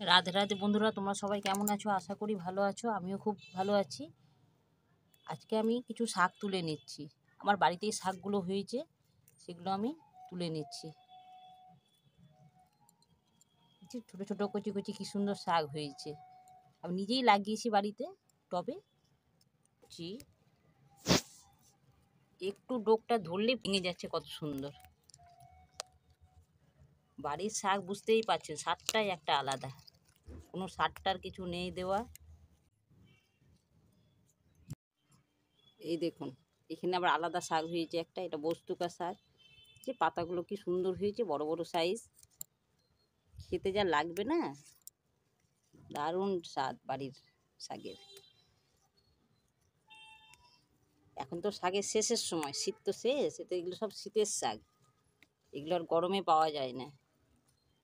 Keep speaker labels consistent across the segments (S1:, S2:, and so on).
S1: রাধে রাধে বন্ধুরা, তোমরা সবাই কেমন আছো? আশা করি ভালো আছো। আমিও খুব ভালো আছি। আজকে আমি কিছু শাক তুলে নিচ্ছি। আমার বাড়িতেই শাকগুলো হয়েছে, সেগুলো আমি তুলে নিচ্ছি। ছোট ছোট কচি কচি কি সুন্দর শাক হয়েছে। আমি নিজেই লাগিয়েছি বাড়িতে টবে। একটু ডোকটা ধরলে ভেঙে যাচ্ছে, কত সুন্দর। বাড়ির শাক বুঝতেই পারছেন, স্বাদটাই একটা আলাদা। কোনো সারটার কিছু নেই দেওয়া। এই দেখুন, এখানে আবার আলাদা শাক হয়েছে একটা, এটা বস্তুকা শাক। যে পাতাগুলো কি সুন্দর হয়েছে, বড় বড় সাইজ। খেতে যা লাগবে না, দারুণ স্বাদ বাড়ির শাকের। এখন তো শাকের শেষের সময়, শীত তো শেষ, এতে এগুলো সব শীতের শাক। এগুলো আর গরমে পাওয়া যায় না।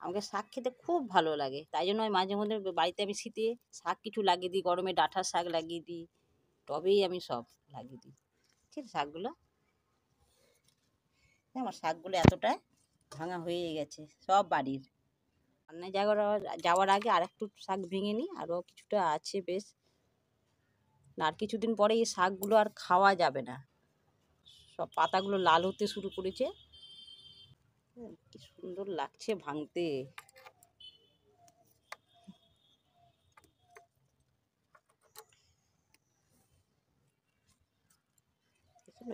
S1: আমাকে শাক খেতে খুব ভালো লাগে, তাই জন্য আমি মাঝে মধ্যে বাড়িতে আমি শীতে শাক কিছু লাগিয়ে দিই। গরমে ডাঁটার শাক লাগিয়ে দিই, টবেই আমি সব লাগিয়ে দিই। ঠিক শাকগুলো, আমার শাকগুলো এতটা ভাঙা হয়ে গেছে সব বাড়ির। রান্নায় যাওয়ার আগে আর একটু শাক ভেঙে নিই, আরও কিছুটা আছে বেশ। আর কিছুদিন পরে এই শাকগুলো আর খাওয়া যাবে না, সব পাতাগুলো লাল হতে শুরু করেছে। কি সুন্দর লাগছে ভাঙতে।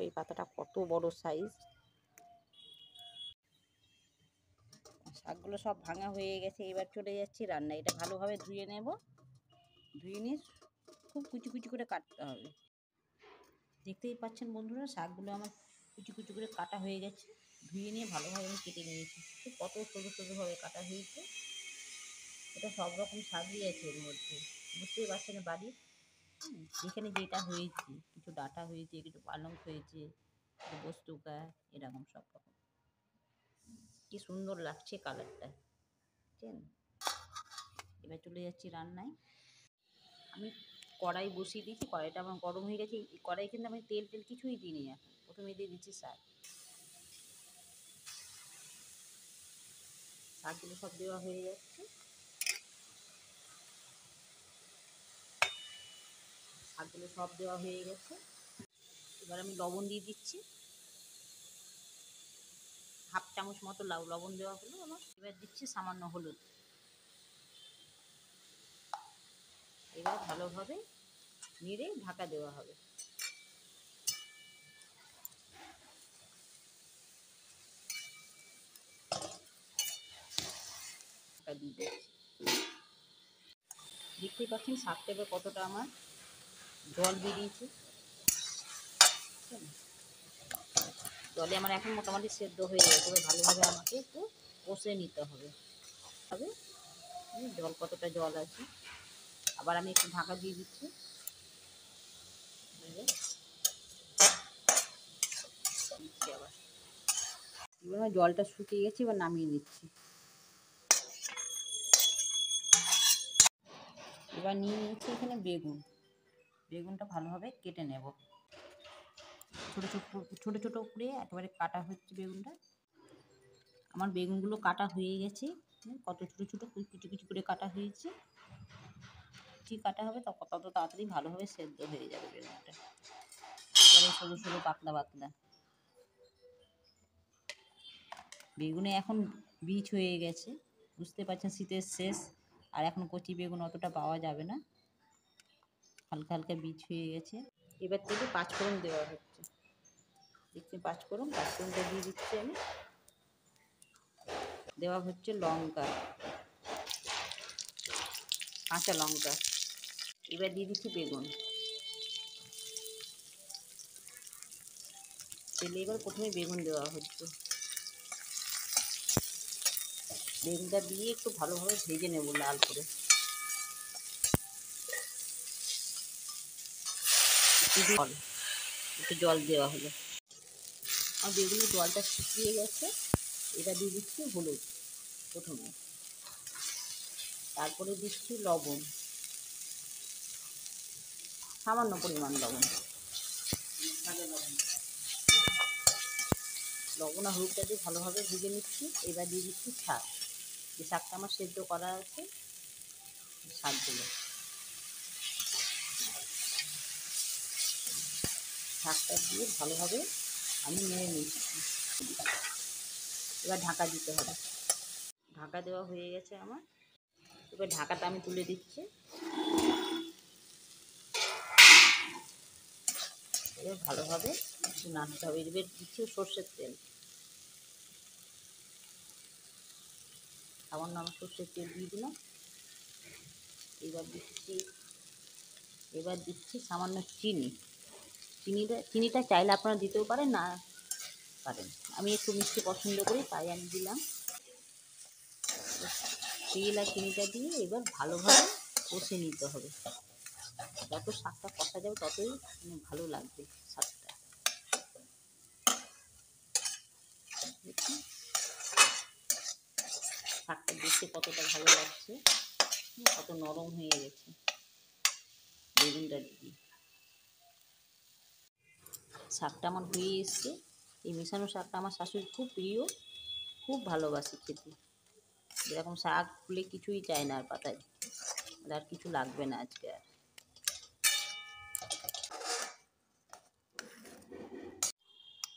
S1: এই পাতাটা কত বড় সাইজ। শাকগুলো সব ভাঙা হয়ে গেছে, এবার চলে যাচ্ছি রান্না। এটা ভালোভাবে ধুয়ে নেব, ধুয়ে নিয়ে খুব কুচি কুচি করে কাটতে হবে। দেখতেই পাচ্ছেন বন্ধুরা, শাকগুলো আমার কুচি কুচি করে কাটা হয়ে গেছে। ধুয়ে নিয়ে ভালোভাবে আমি কেটে নিয়েছি। কত সরু সরুভাবে কাটা হয়েছে। এটা সব রকম শাকই আছে এর মধ্যে, বুঝতেই পারছেন বাড়ির। যেখানে যেটা হয়েছে, কিছু ডাঁটা হয়েছে, কিছু পালং হয়েছে, কিছু বস্তুকা, এরকম সব রকম। কি সুন্দর লাগছে কালারটা, বুঝছেন। এবার চলে যাচ্ছি রান্নায়। আমি কড়াই বসিয়ে দিয়েছি, কড়াইটা আমার গরম হয়ে গেছে। এই কড়াই কিন্তু আমি তেল কিছুই দিইনি। এখন প্রথমে দিয়ে দিচ্ছি শাক। শাকগুলো সব দেওয়া হয়ে যাচ্ছে। শাকগুলো সব দেওয়া হয়ে গেছে। এবার আমি লবণ দিয়ে দিচ্ছি, হাফ চামচ মতো লবণ দেওয়া হলো আমার। এবার দিচ্ছি সামান্য হলুদ। এবার ভালোভাবে নেড়ে ঢাকা দেওয়া হবে। দেখতেই পাচ্ছেন শাকটা এবার কতটা আমার জল বেরিয়েছে। জলে আমার এখন মোটামুটি সেদ্ধ হয়ে গেছে। এবার ভালোভাবে আমাকে একটু কষে নিতে হবে। জল কতটা জল আছে, আবার আমি একটু ঢাকা দিয়ে দিচ্ছি। এবার জলটা শুকিয়ে গেছে, এবার নামিয়ে দিচ্ছি। এবার নিয়ে নিচ্ছি এখানে বেগুন। বেগুনটা ভালোভাবে কেটে নেব। ছোটো ছোটো ছোটো করে একেবারে কাটা হচ্ছে বেগুনটা। আমার বেগুনগুলো কাটা হয়ে গেছে। কত ছোটো ছোটো কুচি কুচি করে কাটা হয়েছে। কুচি কাটা হবে তত তাড়াতাড়ি ভালোভাবে সেদ্ধ হয়ে যাবে বেগুনটা। এবারে সরু সরু পাতলা পাতলা। বেগুনে এখন বীজ হয়ে গেছে, বুঝতে পারছেন শীতের শেষ, আর এখন কচি বেগুন অতটা পাওয়া যাবে না। হালকা হালকা বীজ হয়ে গেছে। এবার থেকে পাঁচফোড়ন দেওয়া হচ্ছে। দেখছি পাঁচফোড়নটা দিয়ে দিচ্ছি আমি। দেওয়া হচ্ছে লঙ্কা, কাঁচা লঙ্কা। এবার দিয়ে দিচ্ছি বেগুন। তেলে এবার প্রথমে বেগুন দেওয়া হচ্ছে। বেগুনটা দিয়ে একটু ভালোভাবে ভেজে নেব লাল করে। একটু জল দেওয়া হলো। আর বেগুনের জলটা শুকিয়ে গেছে। এটা দিয়ে দিচ্ছি হলুদ প্রথমে, তারপরে দিচ্ছি লবণ, সামান্য পরিমাণ লবণ। লবণ আর হলুদটা দিয়ে ভালোভাবে ভেজে নিচ্ছি। এবার দিয়ে দিচ্ছি শাক। যে শাকটা আমার সেদ্ধ করা আছে, শাকগুলো। শাকটা দিয়ে ভালোভাবে আমি নেড়ে নিচ্ছি। এবার ঢাকা দিতে হবে। ঢাকা দেওয়া হয়ে গেছে আমার। এবার ঢাকাটা আমি তুলে দিচ্ছি। এবার ভালোভাবে একটু নাড়তে হবে। এবার দিচ্ছি সর্ষের তেল। সামান্য আমি সর্ষের তেল দিয়ে দিলাম। এবার দিচ্ছি সামান্য চিনি। চিনিটা চাইলে আপনারা দিতেও পারেন, না পারেন। আমি একটু মিষ্টি পছন্দ করি, তাই আমি দিলাম। তেল আর চিনিটা দিয়ে এবার ভালোভাবে কষে নিতে হবে। যত শাকটা কষা যাবে ততই ভালো লাগবে শাকটা। শাকটা দেখতে কতটা ভালো লাগছে, কত নরম হয়ে গেছে বেগুনটা দিয়ে। শাকটা আমার হয়ে এসছে। এই মেশানো শাকটা আমার শাশুড়ির খুব প্রিয়, খুব ভালোবাসি খেতে। এরকম শাক খুলে কিছুই চায় না আর পাতায়, আর কিছু লাগবে না আজকে আর।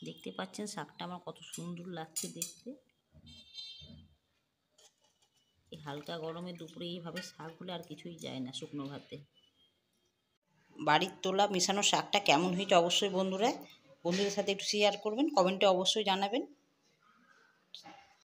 S1: দেখতে পাচ্ছেন শাকটা আমার কত সুন্দর লাগছে দেখতে। এই হালকা গরমে দুপুরে এইভাবে শাক হলে আর কিছুই যায় না শুকনো ভাতে। বাড়ির তোলা মেশানো শাকটা কেমন হয়েছে অবশ্যই বন্ধুদের সাথে একটু শেয়ার করবেন, কমেন্টে অবশ্যই জানাবেন।